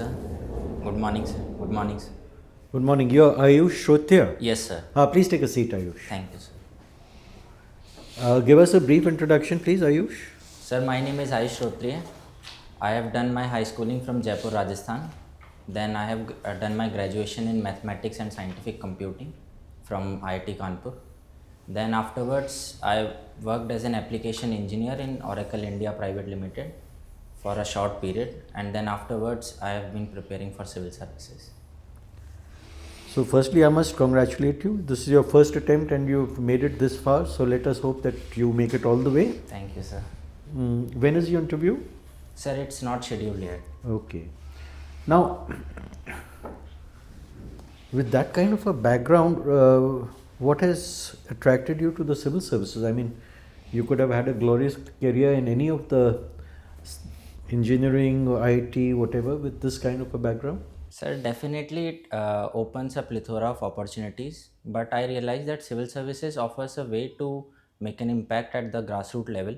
sir. Good morning, sir. Good morning, sir. Good morning. You're Ayush Shhrot Riya? Yes, sir. Please take a seat, Ayush. Thank you, sir. Give us a brief introduction, please, Ayush. Sir, my name is AYUSH SHROT RIYA. I have done my high schooling from Jaipur, Rajasthan. Then I have done my graduation in mathematics and scientific computing from IIT Kanpur. Then afterwards, I worked as an application engineer in Oracle India Private Limited for a short period. And then afterwards, I have been preparing for civil services. So, firstly, I must congratulate you. This is your first attempt and you've made it this far. So, let us hope that you make it all the way. Thank you, sir. When is your interview? Sir, it's not scheduled yet. Okay. Now, with that kind of a background, what has attracted you to the civil services? I mean, you could have had a glorious career in any of the engineering or IT, whatever, with this kind of a background. Sir, definitely it opens a plethora of opportunities, but I realize that civil services offers a way to make an impact at the grassroots level,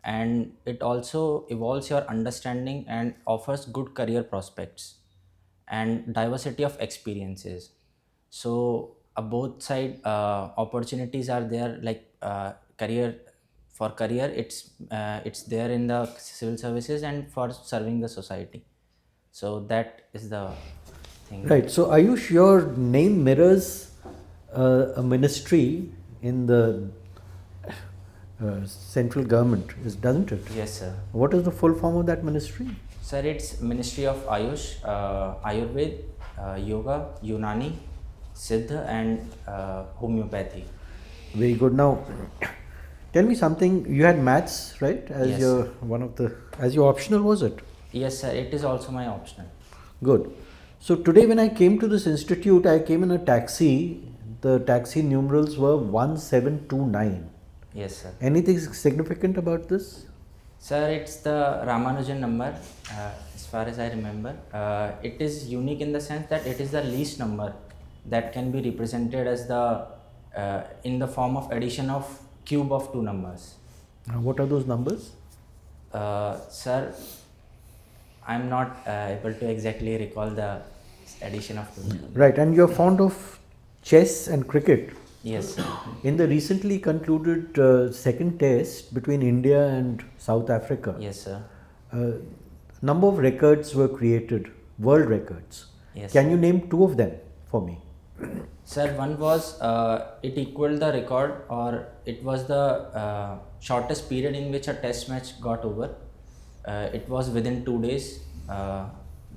and it also evolves your understanding and offers good career prospects and diversity of experiences. So both side opportunities are there, like career for career it's there in the civil services and for serving the society. So that is the thing. Right. So, Ayush, your name mirrors a ministry in the central government, doesn't it? Yes, sir. What is the full form of that ministry? Sir, it's Ministry of Ayush, Ayurved, Yoga, Unani, Siddha and Homeopathy. Very good. Now, tell me something. You had maths, right? As Yes. your one of the as your optional, was it? Yes, sir. It is also my optional. Good. So today, when I came to this institute, I came in a taxi. The taxi numerals were 1729. Yes, sir. Anything significant about this? Sir, it's the Ramanujan number, as far as I remember. It is unique in the sense that it is the least number that can be represented as the in the form of addition of cube of two numbers. What are those numbers? Sir, I'm not able to exactly recall the addition of two numbers. Right, and you're fond of chess and cricket. Yes, sir. In the recently concluded second test between India and South Africa, Yes, sir. number of records were created, world records. Yes. Can you name two of them for me? Sir, one was it equaled the record, or it was the shortest period in which a test match got over. It was within 2 days.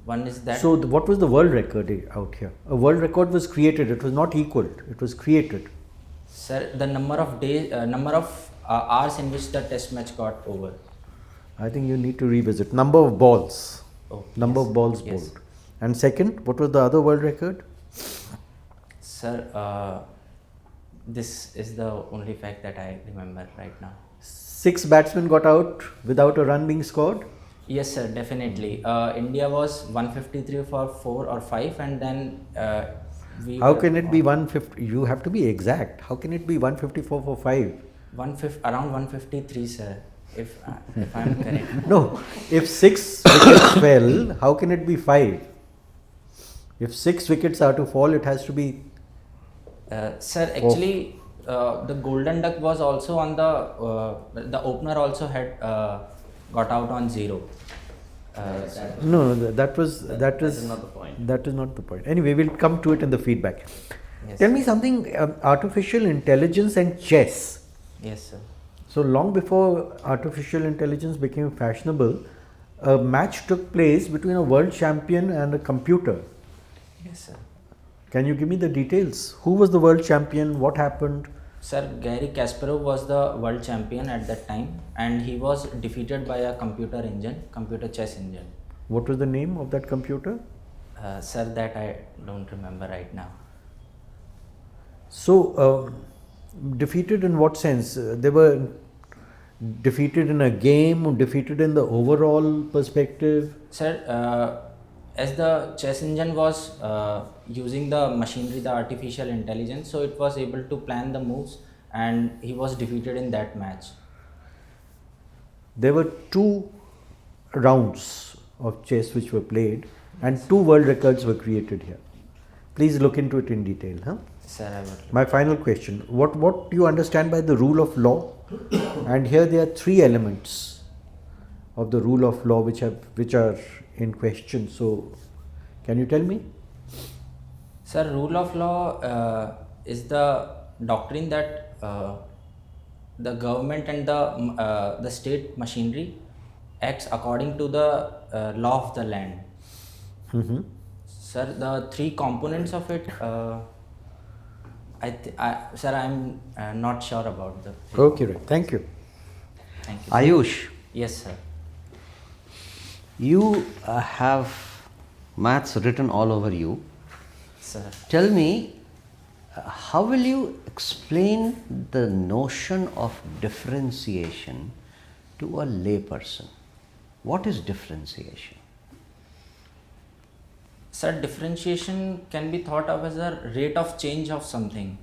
One is that. So, what was the world record out here? A world record was created. It was not equaled. It was created. Sir, the number of days, number of hours in which the test match got over. I think you need to revisit. Number of balls. Oh, Number yes, of balls yes. bowled. And second, what was the other world record? Sir, this is the only fact that I remember right now. 6 batsmen got out without a run being scored. Yes, sir, definitely. India was 153 for 4 or 5, and then we. How were can it on be 150? You have to be exact. How can it be 154 for 5? around 153, sir, if I'm correct. No, if 6 wickets fell, how can it be 5? If 6 wickets are to fall, it has to be. Sir, actually, the Golden Duck was also on the opener also had got out on 0. No, that is not the point. That is not the point. Anyway, we'll come to it in the feedback. Yes, Tell me something. Artificial intelligence and chess. Yes, sir. So long before artificial intelligence became fashionable, a match took place between a world champion and a computer. Yes, sir. Can you give me the details? Who was the world champion? What happened? Sir, Gary Kasparov was the world champion at that time, and he was defeated by a computer chess engine. What was the name of that computer? Sir, that I don't remember right now. So, defeated in what sense? They were defeated in a game or defeated in the overall perspective? Sir, as the chess engine was using the machinery, the artificial intelligence, so it was able to plan the moves, and he was defeated in that match. There were 2 rounds of chess which were played, and 2 world records were created here. Please look into it in detail. Huh? Sir, I would. My final question, what do you understand by the rule of law? And here there are 3 elements of the rule of law which are in question. So can you tell me? Sir, rule of law is the doctrine that the government and the state machinery acts according to the law of the land. Sir, the 3 components of it, sir, I'm not sure about the. Okay, right. Thank you. Thank you. Ayush, Yes, sir. you have maths written all over you. Sir. Tell me, how will you explain the notion of differentiation to a layperson? What is differentiation? Sir, differentiation can be thought of as a rate of change of something.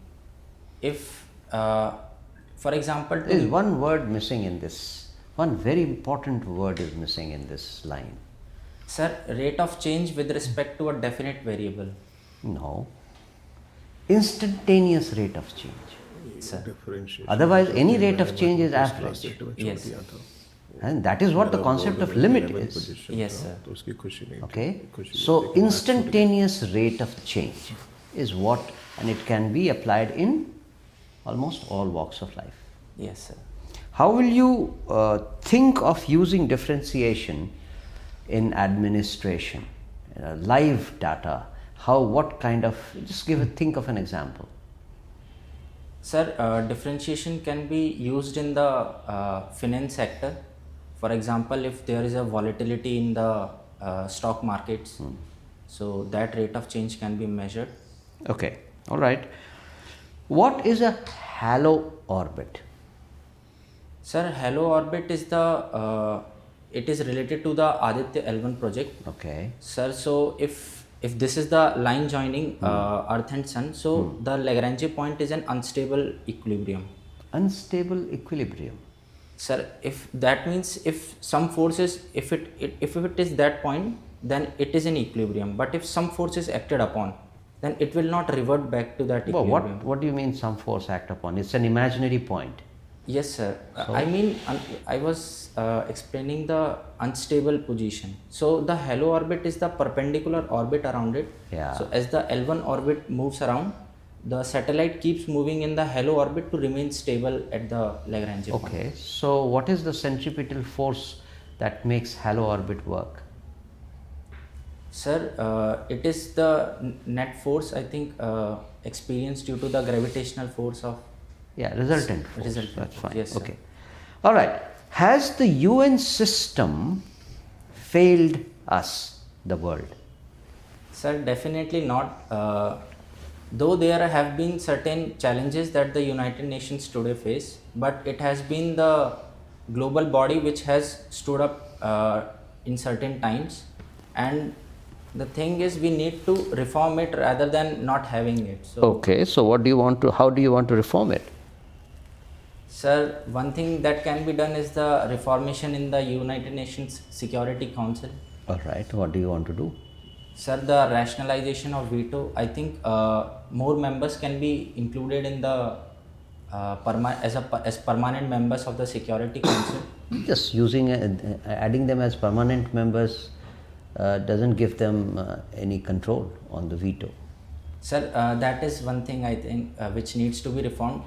If, for example, There is one word missing in this. One very important word is missing in this line. sir, rate of change with respect to a definite variable. No. Instantaneous rate of change. Sir. Otherwise, any rate of change is average. Yes. And that is what the concept of limit is. Yes, sir. Okay? So, instantaneous rate of change is what, and it can be applied in almost all walks of life. Yes, sir. How will you think of using differentiation in administration, live data? What kind of, just think of an example. Sir, differentiation can be used in the finance sector. For example, if there is a volatility in the stock markets, so that rate of change can be measured. Okay, all right. What is a halo orbit? Sir, halo orbit is the it is related to the Aditya L1 project. Okay. Sir, so if this is the line joining Earth and Sun, so the Lagrange point is an unstable equilibrium. Unstable equilibrium. Sir, if that means if some forces, if it is that point, then it is in equilibrium. But if some force is acted upon, then it will not revert back to that Well, equilibrium. what do you mean some force act upon? It's an imaginary point. Yes, sir. I mean, I was explaining the unstable position. So the halo orbit is the perpendicular orbit around it. Yeah. So as the L1 orbit moves around, the satellite keeps moving in the halo orbit to remain stable at the Lagrange point. Okay. So what is the centripetal force that makes halo orbit work? Sir, it is the net force, I think, experienced due to the gravitational force of. Yeah, resultant force. Resultant That's force, fine. yes, sir. Okay. All right. Has the UN system failed us, the world? Sir, definitely not. Though there have been certain challenges that the United Nations today face, but it has been the global body which has stood up in certain times, and the thing is we need to reform it rather than not having it. So, Okay. So how do you want to reform it? sir, one thing that can be done is the reformation in the United Nations Security Council. All right. What do you want to do? Sir, the rationalization of veto, I think more members can be included in the as permanent members of the Security Council. Just adding them as permanent members doesn't give them any control on the veto. Sir, that is one thing I think which needs to be reformed.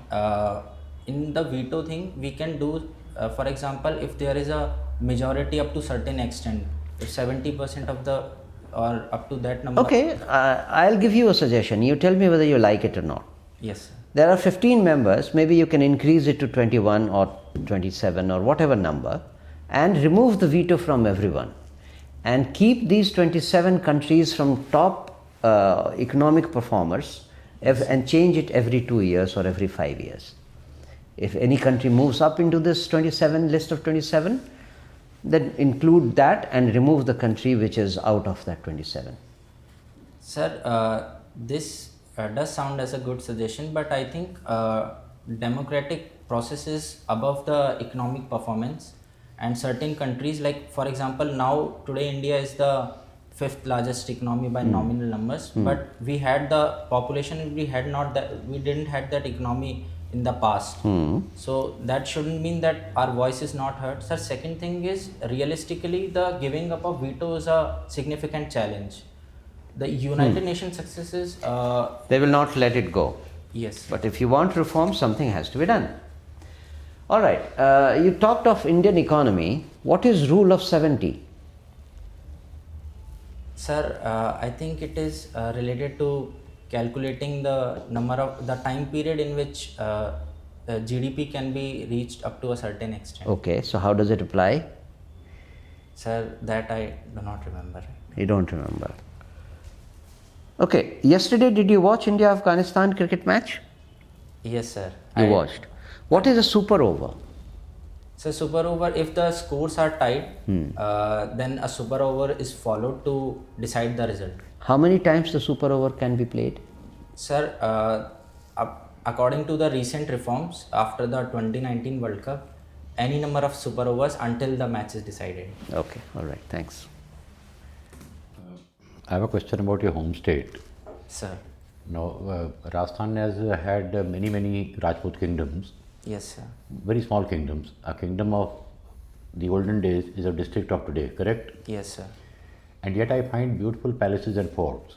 In the veto thing, we can do, for example, if there is a majority up to certain extent, if 70% of the or up to that number. Okay, I'll give you a suggestion. You tell me whether you like it or not. Yes, sir. There are 15 members, maybe you can increase it to 21 or 27 or whatever number and remove the veto from everyone and keep these 27 countries from top economic performers and change it every 2 years or every 5 years. If any country moves up into this 27 list of 27, then include that and remove the country which is out of that 27. Sir, this does sound as a good suggestion, but I think democratic process is above the economic performance, and certain countries, like for example now today India is the fifth largest economy by nominal numbers, but we had the population, we had not that, we didn't had that economy in the past. So that shouldn't mean that our voice is not heard. Sir, second thing is, realistically, the giving up of veto is a significant challenge. The United Nations successes, They will not let it go. yes. But if you want reform, something has to be done. All right. You talked of Indian economy. What is rule of 70? Sir, I think it is related to calculating the number of the time period in which GDP can be reached up to a certain extent. Okay. So how does it apply? Sir, that I do not remember. You don't remember. Okay. Yesterday, did you watch India-Afghanistan cricket match? Yes, sir. You watched. What is a super over? So super over, if the scores are tied, then a super over is followed to decide the result. How many times the super over can be played? Sir, according to the recent reforms after the 2019 World Cup, any number of super overs until the match is decided. Okay. All right. Thanks. I have a question about your home state. Sir. Now, Rajasthan has had many Rajput kingdoms, Yes, sir. very small kingdoms. A kingdom of the olden days is a district of today, correct? Yes, sir. And yet I find beautiful palaces and forts.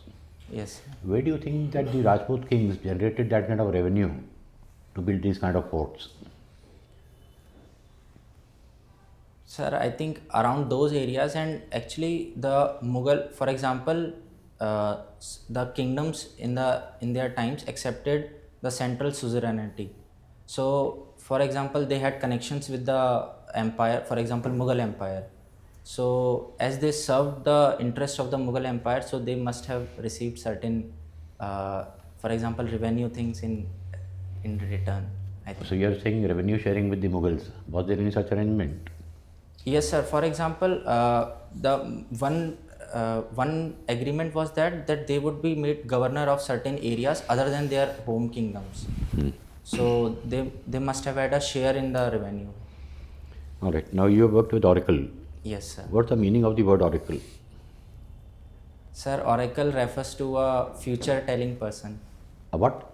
Yes, sir. Where do you think that the Rajput kings generated that kind of revenue to build these kind of forts? Sir, I think around those areas, and actually the Mughal, for example, the kingdoms in their times accepted the central suzerainty. So, for example, they had connections with the empire, for example, Mughal Empire. So, as they served the interests of the Mughal Empire, so they must have received certain, for example, revenue things in return, I think. So you are saying revenue sharing with the Mughals. Was there any such arrangement? Yes, sir. For example, the one agreement was that they would be made governor of certain areas other than their home kingdoms. So they must have had a share in the revenue. All right. Now you have worked with Oracle. Yes, sir. What's the meaning of the word Oracle? Sir, oracle refers to a future telling person. A what?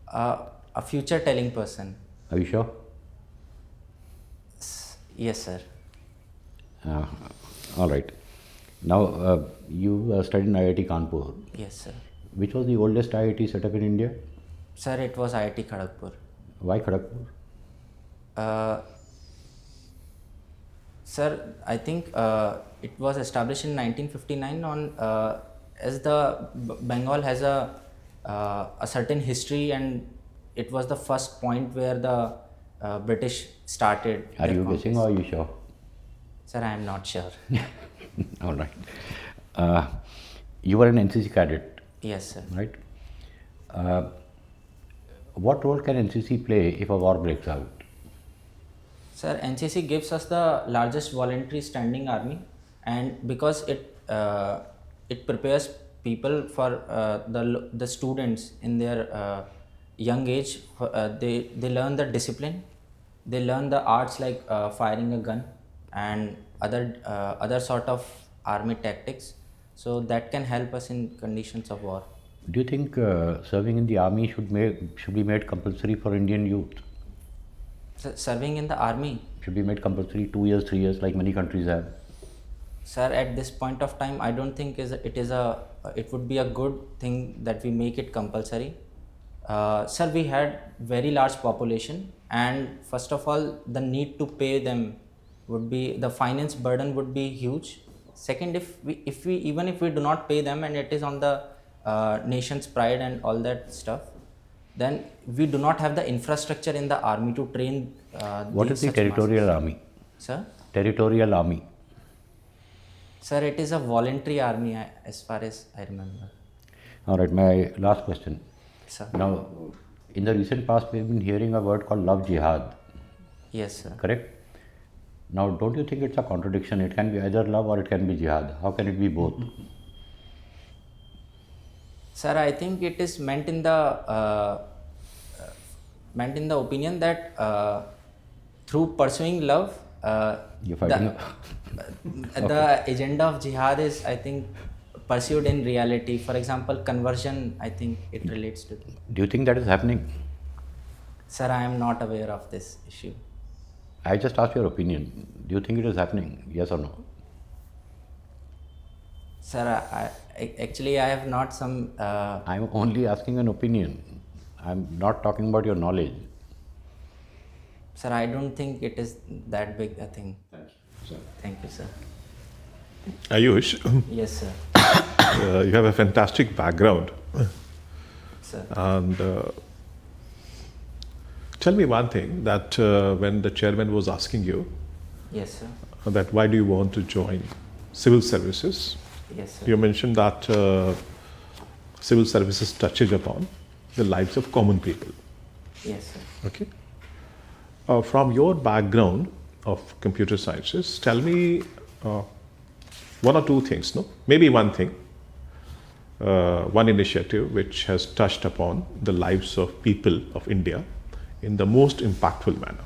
A future telling person. Are you sure? Yes, sir. All right. Now you studied in IIT Kanpur. Yes, sir. Which was the oldest IIT set up in India? Sir, it was IIT Kharagpur. Why Kharagpur? Sir, I think it was established in 1959 on as the Bengal has a certain history, and it was the first point where the British started. Are their you guessing or are you sure? Sir, I am not sure. All right. You were an NCC cadet, Yes, sir. right? What role can NCC play if a war breaks out? Sir, NCC gives us the largest voluntary standing army, and because it prepares people for the students in their young age. They learn the discipline, they learn the arts like firing a gun and other sort of army tactics. So that can help us in conditions of war. Do you think serving in the army should be made compulsory for Indian youth? Serving in the army, Should be made compulsory 2 years, 3 years, like many countries have. sir, at this point of time, I don't think it would be a good thing that we make it compulsory. Sir, we had very large population, and first of all, the need to pay them would be, the finance burden would be huge. Second, if we do not pay them, and it is on the nation's pride and all that stuff, then we do not have the infrastructure in the army to train. What is the territorial army? Sir? Territorial army. Sir, it is a voluntary army as far as I remember. All right, my last question. Sir? Now, in the recent past, we've been hearing a word called love jihad, Yes, sir. correct? Now, don't you think it's a contradiction? It can be either love or it can be jihad. How can it be both? Sir, I think it is meant in the opinion that through pursuing love, You're fighting. the agenda of jihad is, I think, pursued in reality. For example, conversion, I think it relates to. Do you think that is happening? Sir, I am not aware of this issue. I just asked your opinion. Do you think it is happening? Yes or no? Sir, actually I have not some. I'm only asking an opinion. I'm not talking about your knowledge. Sir, I don't think it is that big a thing. Thank you. Thank you, sir. Ayush, Yes, sir. you have a fantastic background. Sir. And tell me one thing, that when the chairman was asking you Yes, sir. that why do you want to join civil services, Yes, sir. you mentioned that civil services touches upon the lives of common people. Yes, sir. Okay. From your background of computer sciences, tell me one or two things, no? Maybe one thing, one initiative which has touched upon the lives of people of India in the most impactful manner.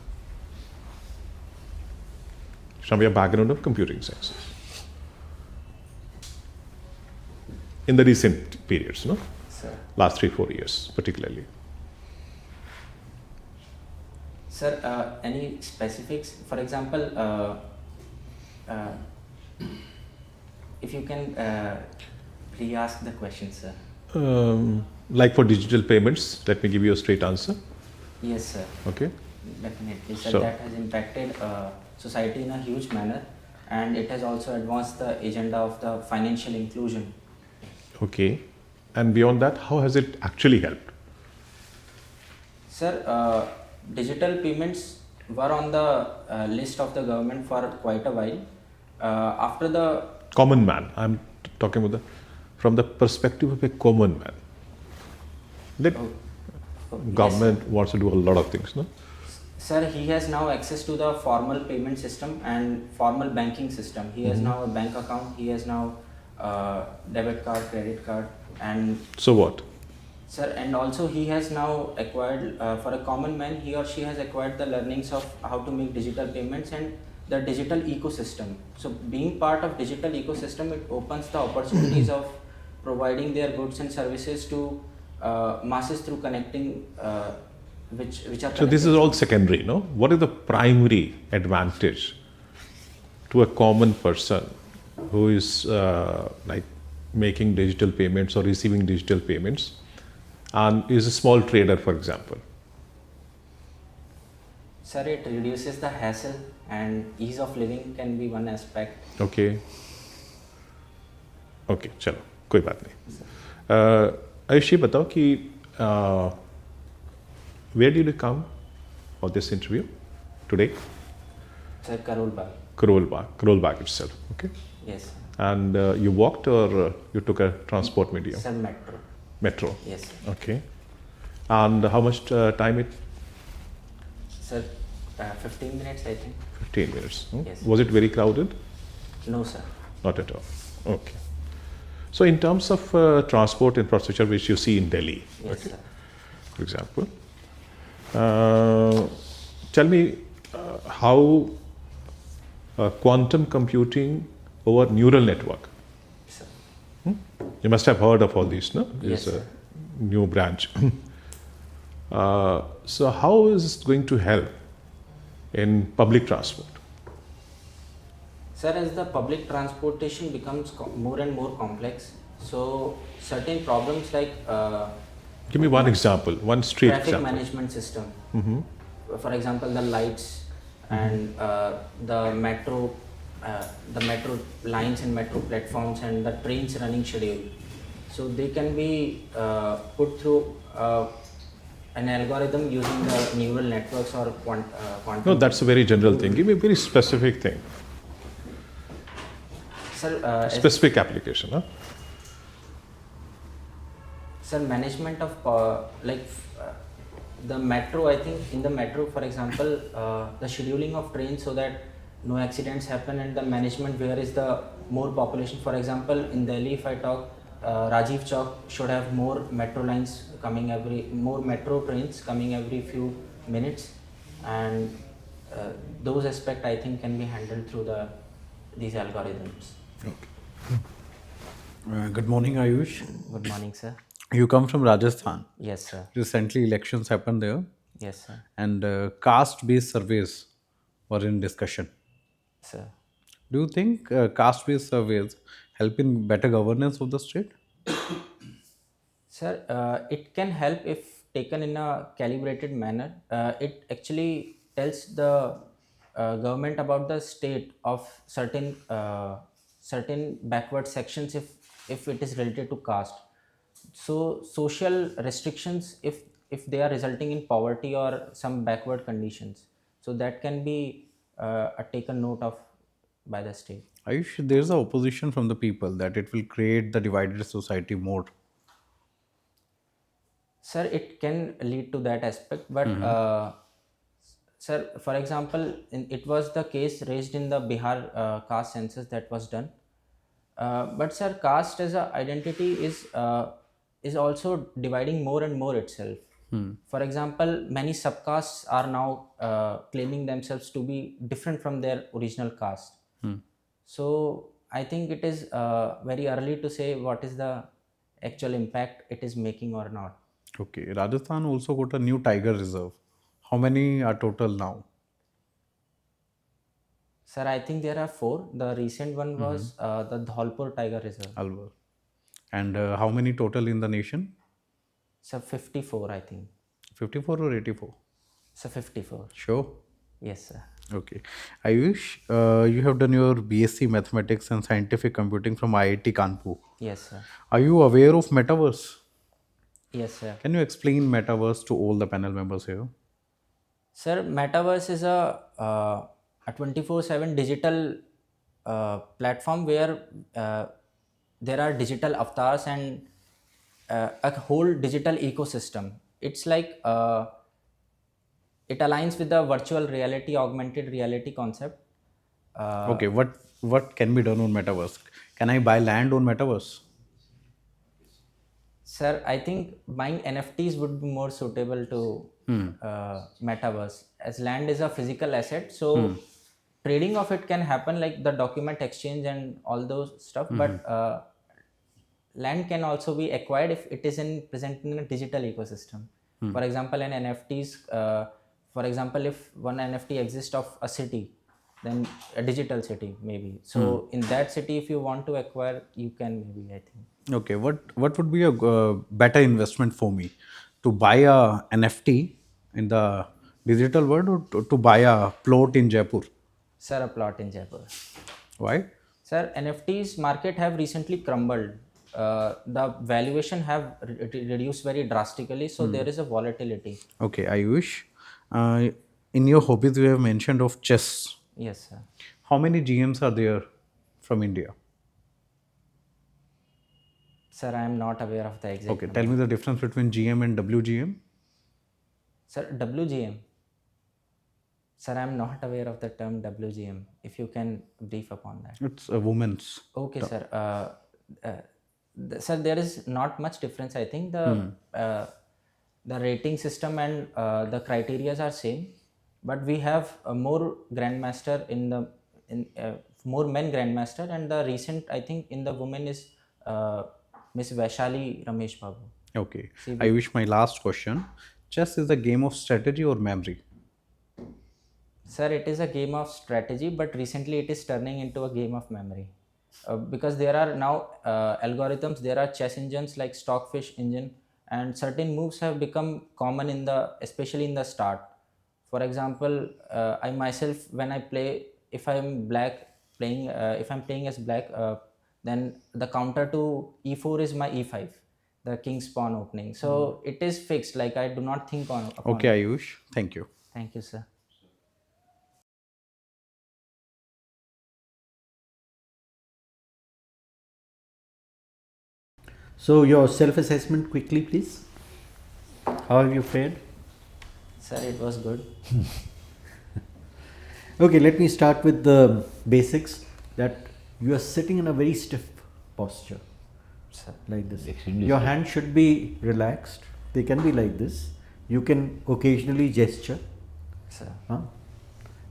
From your background of computing sciences. In the recent periods, no? Sir. Last 3-4 years, particularly. Sir, any specifics? For example, if you can re-ask the question, sir. Like for digital payments, let me give you a straight answer. Yes, sir. Okay. Definitely, sir. Sure. That has impacted society in a huge manner, and it has also advanced the agenda of the financial inclusion. Okay. And beyond that, how has it actually helped? Sir, digital payments were on the list of the government for quite a while. After the Common man. I'm talking about from the perspective of a common man. Let government wants to do a lot of things, no? Sir, he has now access to the formal payment system and formal banking system. He has now a bank account. He has now debit card, credit card, and So what? sir, and also he has now acquired, for a common man, he or she has acquired the learnings of how to make digital payments and the digital ecosystem. So being part of digital ecosystem, it opens the opportunities of providing their goods and services to masses through connecting, which are. So this is all secondary, no? What is the primary advantage to a common person who is like making digital payments or receiving digital payments and is a small trader, for example? Sir, it reduces the hassle and ease of living can be one aspect. Okay. Okay, चलो कोई बात नहीं. आयुष ये बताओ कि where did you come for this interview today? Sir, Karol Bagh. Karol Bagh itself. Okay. Yes, sir. And you walked or you took a transport medium? Sir, metro. Metro. Yes, sir. Okay. And how much time it? Sir, 15 minutes, I think. 15 minutes. Hmm? Yes. Was it very crowded? No, sir. Not at all. Okay. So in terms of transport infrastructure which you see in Delhi, Yes, okay, sir. for example, tell me how quantum computing over neural network. Sir. You must have heard of all these, no? Yes, It's a sir. new branch. So how is it going to help in public transport? Sir, as the public transportation becomes more and more complex, so certain problems like Give me one example, one street traffic example. management system, for example, the lights and the metro lines and metro platforms and the trains running schedule. So they can be put through an algorithm using the neural networks or quantum. No, that's a very general thing. Give me a very specific thing, Sir, specific application. Huh? sir, management of the metro, I think in the metro, for example, the scheduling of trains so that no accidents happen and the management where is the more population. For example, in Delhi, if I talk, Rajiv Chowk should have more metro lines coming more metro trains coming every few minutes, and those aspects I think can be handled through these algorithms. Good morning, Ayush. Good morning, sir. You come from Rajasthan. Yes, sir. Recently, elections happened there, Yes, sir. and caste-based surveys were in discussion. Sir. Do you think caste-based surveys help in better governance of the state? Sir, it can help if taken in a calibrated manner. It actually tells the government about the state of certain backward sections if it is related to caste. So social restrictions if they are resulting in poverty or some backward conditions, so that can be taken note of by the state. Ayush, there's a opposition from the people that it will create the divided society more. Sir, it can lead to that aspect, but sir, for example, it was the case raised in the Bihar caste census that was done. But sir, caste as a identity is also dividing more and more itself. For example, many subcastes are now claiming themselves to be different from their original caste. So I think it is very early to say what is the actual impact it is making or not. Okay, Rajasthan also got a new tiger reserve. How many are total now? Sir, I think there are four. The recent one was the Dholpur Tiger Reserve. Alwar. And how many total in the nation? Sir, 54, I think. 54 or 84? Sir, 54. Sure. Yes, sir. Okay. Ayush, you have done your BSc Mathematics and Scientific Computing from IIT Kanpur. Yes, sir. Are you aware of Metaverse? Yes, sir. Can you explain Metaverse to all the panel members here? Sir, Metaverse is a 24/7 digital platform where there are digital avatars and a whole digital ecosystem. It's like it aligns with the virtual reality, augmented reality concept. Okay, what can be done on Metaverse? Can I buy land on Metaverse? Sir, I think buying NFTs would be more suitable to Metaverse, as land is a physical asset. So trading of it can happen like the document exchange and all those stuff. But land can also be acquired if it is present in a digital ecosystem. For example, in NFTs, for example, if one NFT exists of a city, then a digital city maybe. So in that city, if you want to acquire, you can maybe, I think. Okay, what would be a better investment for me? To buy a NFT in the digital world or to buy a plot in Jaipur? Sir, a plot in Jaipur. Why? Sir, NFTs market have recently crumbled. The valuation have reduced very drastically, so there is a volatility. Okay, Ayush, in your hobbies you have mentioned of chess. Yes, sir. How many GMs are there from India? Sir, I am not aware of the exact. Okay, tell me the difference between GM and WGM. Sir, WGM. Sir, I am not aware of the term WGM. If you can brief upon that. It's a woman's. Okay, sir. Sir, there is not much difference. I think the rating system and the criterias are same, but we have more grandmaster more men grandmaster, and the recent I think in the women is Miss Vaishali Ramesh Babu. Okay, Ayush, my last question. Chess is a game of strategy or memory? Sir, it is a game of strategy, but recently it is turning into a game of memory. Because there are now algorithms, there are chess engines like Stockfish engine, and certain moves have become common especially in the start. For example, I myself, when I play, if I'm if I'm playing as black, then the counter to e4 is my e5, the king's pawn opening. So it is fixed. Like I do not think upon Okay, it. Ayush, thank you. Thank you, sir. So your self-assessment quickly, please. How have you fared? Sir, it was good. Okay, let me start with the basics. That you are sitting in a very stiff posture, Sir. like this. Extremely Your stiff. hands should be relaxed. They can be like this. You can occasionally gesture. Sir.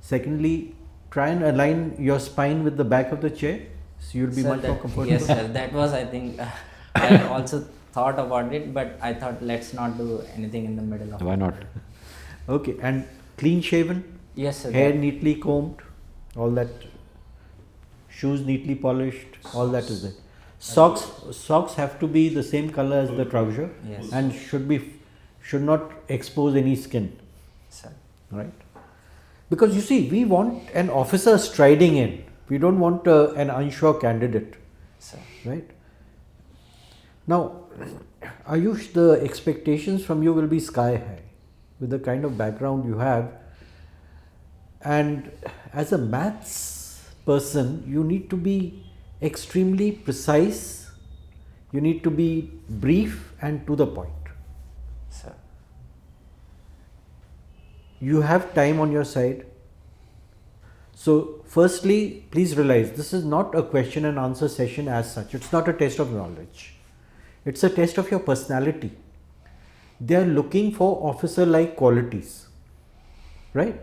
Secondly, try and align your spine with the back of the chair So you'll be Sir, much more comfortable. yes, sir. That was, I think, I also thought about it, but I thought let's not do anything in the middle of Why it. not? Okay, and clean shaven, Yes, sir. hair that- neatly combed, all that, shoes neatly polished, all that is there. Socks have to be the same color as the trouser, Yes. and should not expose any skin, Sir. right? Because you see, we want an officer striding in. We don't want an unsure candidate, Sir. right? Now, Ayush, the expectations from you will be sky high with the kind of background you have. And as a maths person, you need to be extremely precise, you need to be brief and to the point. Sir. You have time on your side. So, firstly, please realize this is not a question and answer session as such. It's not a test of knowledge. It's a test of your personality. They are looking for officer-like qualities, right?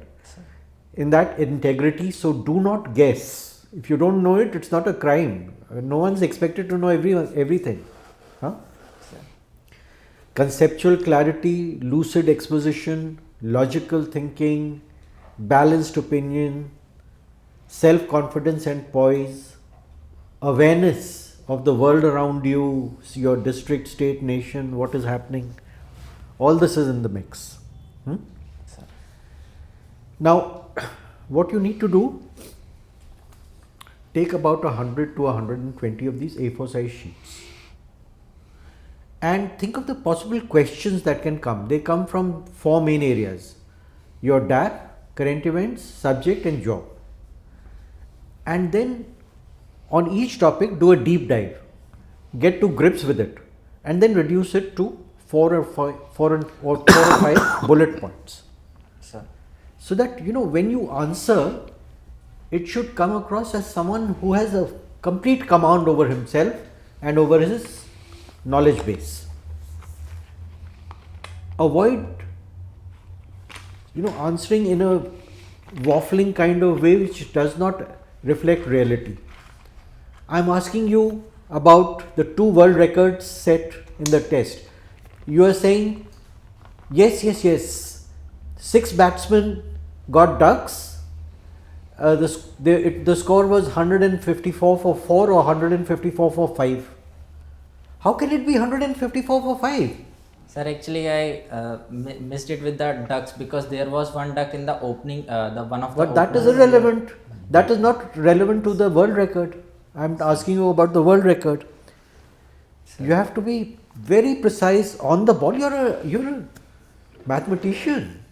In that integrity. So, do not guess. If you don't know it, it's not a crime. No one's expected to know everything. Huh? Conceptual clarity, lucid exposition, logical thinking, balanced opinion, self-confidence and poise, awareness of the world around you, your district, state, nation, what is happening. All this is in the mix. Sir. Now, what you need to do, take about 100 to 120 of these A4 size sheets and think of the possible questions that can come. They come from four main areas: your DAP, current events, subject and job. And then on each topic do a deep dive, get to grips with it, and then reduce it to four or five bullet points. Sir. So that when you answer, it should come across as someone who has a complete command over himself and over his knowledge base. Avoid answering in a waffling kind of way which does not reflect reality. I am asking you about the 2 world records set in the test. You are saying yes, 6 batsmen got ducks. The score was 154 for 4 or 154 for 5. How can it be 154 for 5? Sir, actually, I missed it with the ducks because there was one duck in the opening, the one of the. But that is openers. irrelevant. That is not relevant to the world record. I am asking you about the world record. You have to be very precise on the ball. You're a mathematician.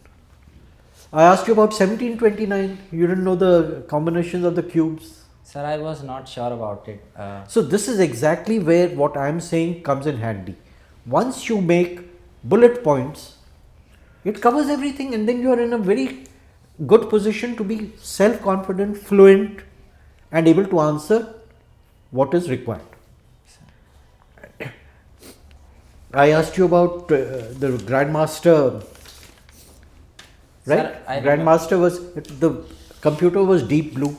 I asked you about 1729. You didn't know the combinations of the cubes. Sir, I was not sure about it. So this is exactly where what I am saying comes in handy. Once you make bullet points, it covers everything, and then you are in a very good position to be self-confident, fluent, and able to answer what is required. I asked you about the Grandmaster, right? Sir, I Grandmaster the computer was deep blue.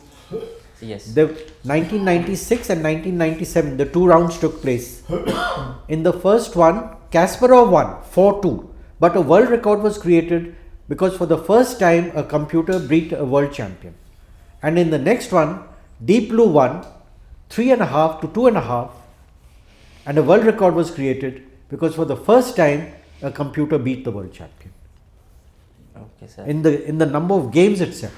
Yes. The 1996 and 1997, the 2 rounds took place. In the first one, Kasparov won 4-2, but a world record was created because for the first time a computer beat a world champion. And in the next one, Deep Blue won 3.5 to 2.5, and a world record was created because for the first time a computer beat the world champion Okay, sir. in the number of games itself.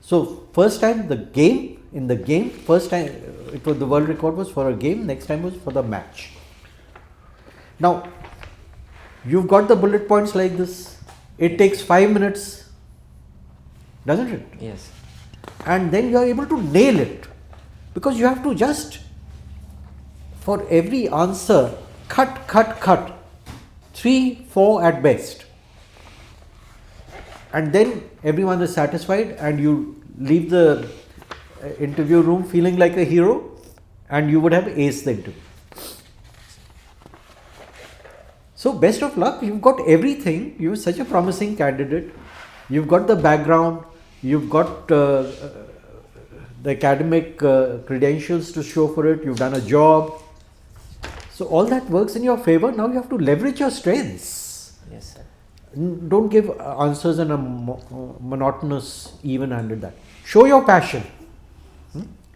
So first time first time it was the world record was for a game, next time was for the match. Now you've got the bullet points like this. It takes 5 minutes, doesn't it? Yes. And then you are able to nail it, because you have to just, for every answer, cut 3-4 at best, and then everyone is satisfied and you leave the interview room feeling like a hero, and you would have aced the interview. So best of luck. You've got everything. You're such a promising candidate. You've got the background, you've got the the academic credentials to show for it, you've done a job. So all that works in your favor. Now you have to leverage your strengths. Yes, sir. Don't give answers in a monotonous, even-handed that. Show your passion.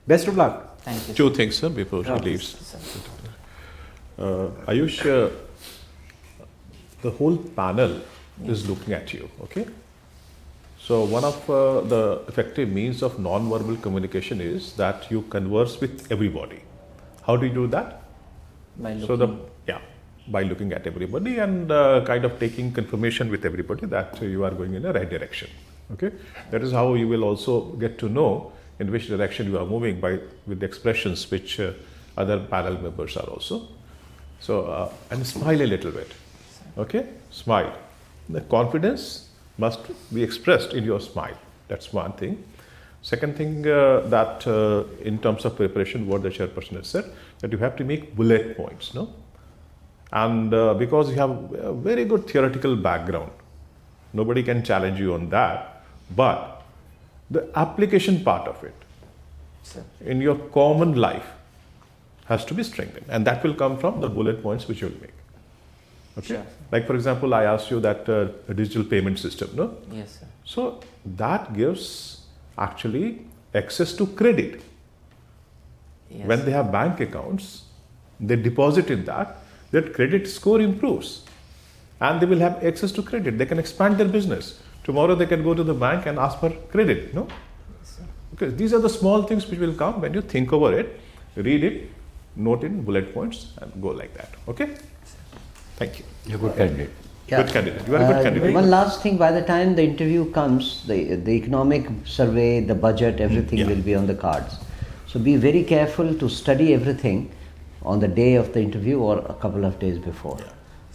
Best of luck. Thank you. Two things, sir, before he leaves. Sir. Ayush, the whole panel is looking at you, okay? So one of the effective means of non-verbal communication is that you converse with everybody. How do you do that? By So by looking at everybody and kind of taking confirmation with everybody that you are going in the right direction. Okay, that is how you will also get to know in which direction you are moving with the expressions which other panel members are also. So and smile a little bit. Okay, smile. The confidence must be expressed in your smile. That's one thing. Second thing that in terms of preparation, what the chairperson has said, that you have to make bullet points, no? And because you have a very good theoretical background, nobody can challenge you on that, but the application part of it in your common life has to be strengthened, and that will come from the bullet points which you will make. Okay, Sure. like for example, I asked you that a digital payment system, no? Yes, sir. So that gives actually access to credit. Yes. When they have bank accounts, they deposit in that credit score improves and they will have access to credit. They can expand their business. Tomorrow they can go to the bank and ask for credit, no? Okay, these are the small things which will come when you think over it, read it, note in bullet points and go like that. Okay? Thank you. You're a good candidate. Good candidate. You are a good candidate. One last thing, by the time the interview comes, the economic survey, the budget, everything will be on the cards. So be very careful to study everything on the day of the interview or a couple of days before.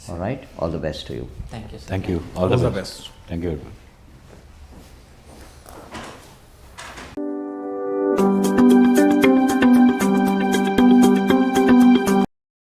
All right? All the best to you. Thank you, sir. Thank you. All the best. Thank you.